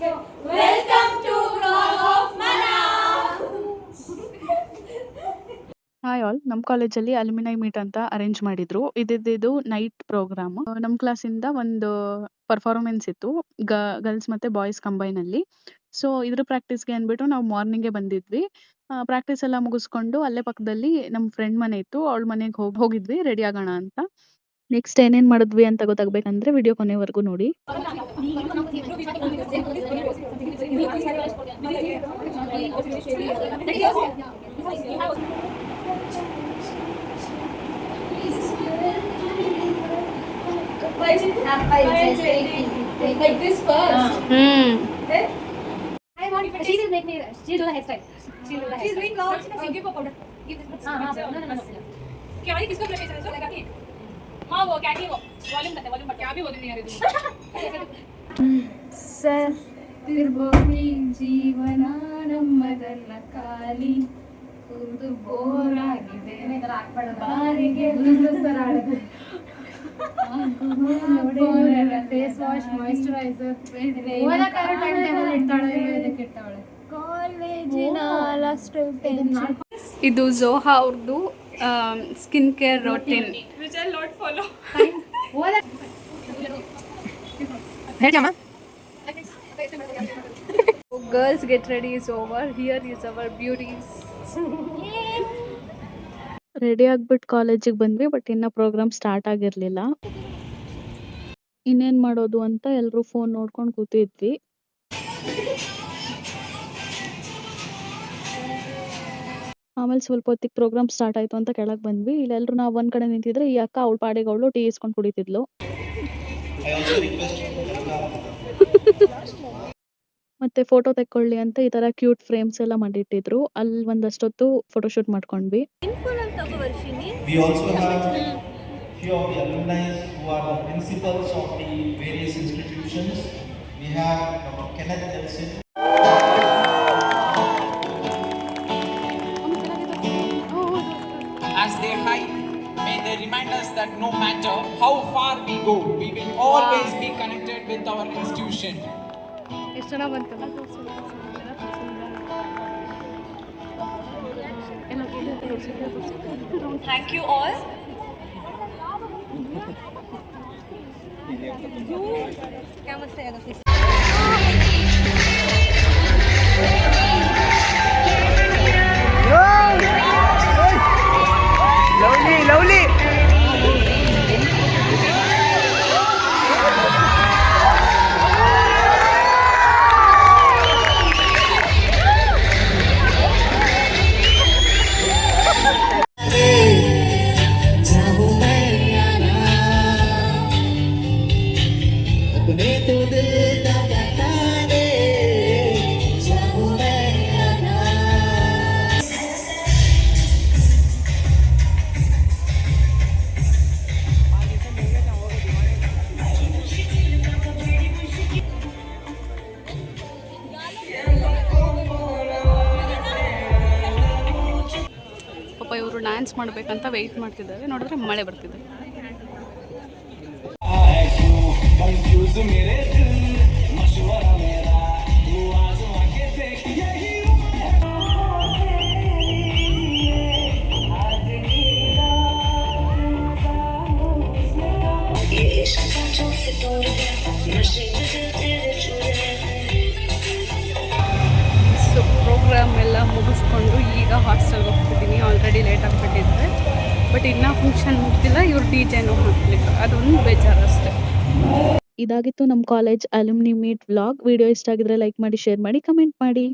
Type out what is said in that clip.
Welcome to Vlog of Mana. Hi all, ನಮ್ಮ ಕಾಲೇಜಲ್ಲಿ ಅಲ್ಯುಮಿನೈ meet ಅಂತ ಅರೇಂಜ್ ಮಾಡಿದ್ರು. ಇದು ನೈಟ್ ಪ್ರೋಗ್ರಾಮ್. ನಮ್ಮ ಕ್ಲಾಸಿಂದ ಒಂದು ಪರ್ಫಾರ್ಮೆನ್ಸ್ ಇತ್ತು, ಗರ್ಲ್ಸ್ ಮತ್ತೆ ಬಾಯ್ಸ್ ಕಂಬೈನಲ್ಲಿ. ಸೊ ಇದ್ರ ಪ್ರಾಕ್ಟೀಸ್ಗೆ ಅಂದ್ಬಿಟ್ಟು ನಾವು ಮಾರ್ನಿಂಗೇ ಬಂದಿದ್ವಿ. ಪ್ರಾಕ್ಟೀಸ್ ಎಲ್ಲ ಮುಗಿಸ್ಕೊಂಡು ಅಲ್ಲೇ ಪಕ್ಕದಲ್ಲಿ ನಮ್ಮ ಫ್ರೆಂಡ್ ಮನೆ ಇತ್ತು, ಅವಳ ಮನೆಗೆ ಹೋಗಿದ್ವಿ ರೆಡಿ ಆಗೋಣ ಅಂತ. ನೆಕ್ಸ್ಟ್ ಏನೇನ್ ಮಾಡಿದ್ವಿ ಅಂತ ಗೊತ್ತಾಗ್ಬೇಕಂದ್ರೆ ವಿಡಿಯೋ ಕೊನೆವರೆಗೂ ನೋಡಿ. Like this first. Then I want. She will make me. She'll do the hairstyle. She'll do the she's hairstyle. doing vlogs. Give her powder. Give this. No. क्या भाई किसको ब्रश ऐसा लगा के? हाँ वो क्या नहीं वो वॉल्यूम करते वॉल्यूम क्या भी वॉल्यूम नहीं आ रही ಸರ್ ತಿರ್ಬೋಗಿ ಜೀವನ ನಮ್ಮದಲ್ಲ ಖಾಲಿ ಕೂದು ಬೋರ್ ಆಗಿದೆ ಬಾರಿಗೆ ಫೇಸ್ ವಾಶ್ ಮಾಯಿಶ್ಚರೈಸರ್ ಕಾಲೇಜಿನ ಲಾಸ್ಟ್ ಇದು ಝೋಹಾ ಅವ್ರದ್ದು skin care routine. which I'll not follow. Girls get ready is over. Here is our beauties. Ready ಆಗ್ಬಿಟ್ಟು ಕಾಲೇಜಿಗೆ ಬಂದ್ವಿ, ಬಟ್ ಇನ್ನ ಪ್ರೋಗ್ರಾಮ್ ಸ್ಟಾರ್ಟ್ ಆಗಿರ್ಲಿಲ್ಲ. ಇನ್ನೇನ್ ಮಾಡೋದು ಅಂತ ಎಲ್ರು ಫೋನ್ ನೋಡ್ಕೊಂಡು ಕೂತಿದ್ವಿ. ಆಮೇಲೆ ಸ್ವಲ್ಪ ಹೊತ್ತಿಗೆ ಪ್ರೋಗ್ರಾಮ್ ಸ್ಟಾರ್ಟ್ ಆಯ್ತು ಅಂತ ಕೆಳಗೆ ಬಂದ್ವಿ. ಇಲ್ಲೆಲ್ರು ನಾವು ಒಂದ್ ಕಡೆ ನಿಂತಿದ್ರೆ ಈ ಅಕ್ಕ ಅವಳ ಪಾಡಿಗೆ ಅವಳು ಟೀ ಇಸ್ಕೊಂಡು ಕುಡಿತಿದ್ಲು. ಮತ್ತೆ ಫೋಟೋ ತೆಕ್ಕೊಳ್ಳಿ ಅಂತ ಈ ತರ ಕ್ಯೂಟ್ ಫ್ರೇಮ್ಸ್ ಎಲ್ಲ ಮಾಡಿಟ್ಟಿದ್ರು. ಅಲ್ಲಿ ಒಂದಷ್ಟೊತ್ತು ಫೋಟೋಶೂಟ್ ಮಾಡ್ಕೊಂಡ್ವಿ. We also have few of the alumni who are the principals of the various institutions. We have Dr. Kenneth Nelson. As they hide, may they remind us that no matter how far we go, we will always be connected with our institution. ಎಷ್ಟು ಚೆನ್ನಾಗಿ ಬಂತು. Thank you all. क्या मस्त है ना. Lovely. ಪಾಪ ಇವರು dance ಮಾಡಬೇಕಂತ ವೆಯ್ಟ್ ಮಾಡ್ತಿದ್ದಾರೆ. ನೋಡಿದ್ರೆ ಮಳೆ ಬರ್ತಿದೆ. ಸೊ ಪ್ರೋಗ್ರಾಮ್ ಎಲ್ಲ ಮುಗಿಸ್ಕೊಂಡು ಈಗ ಹಾಸ್ಟೆಲ್ಗೆ ಹೋಗ್ತಿದ್ದೀನಿ. ಆಲ್ರೆಡಿ ಲೇಟ್ ಆಗಿಬಿಟ್ಟಿದ್ದೆ, ಬಟ್ ಇನ್ನೂ ಫಂಕ್ಷನ್ ಮುಗ್ದಿಲ್ಲ. ಇವ್ರು ಡಿಜೆನೂ ಹಾಕ್ಲಿಕ್ಕೆ, ಅದೊಂದು ಬೇಜಾರು ಅಷ್ಟೇ. ಇದಾಗಿತ್ತು ನಮ್ಮ college alumni meet vlog. Video ಇಷ್ಟ ಆಗಿದ್ರೆ ಲೈಕ್ ಮಾಡಿ, ಶೇರ್ ಮಾಡಿ, ಕಮೆಂಟ್ ಮಾಡಿ.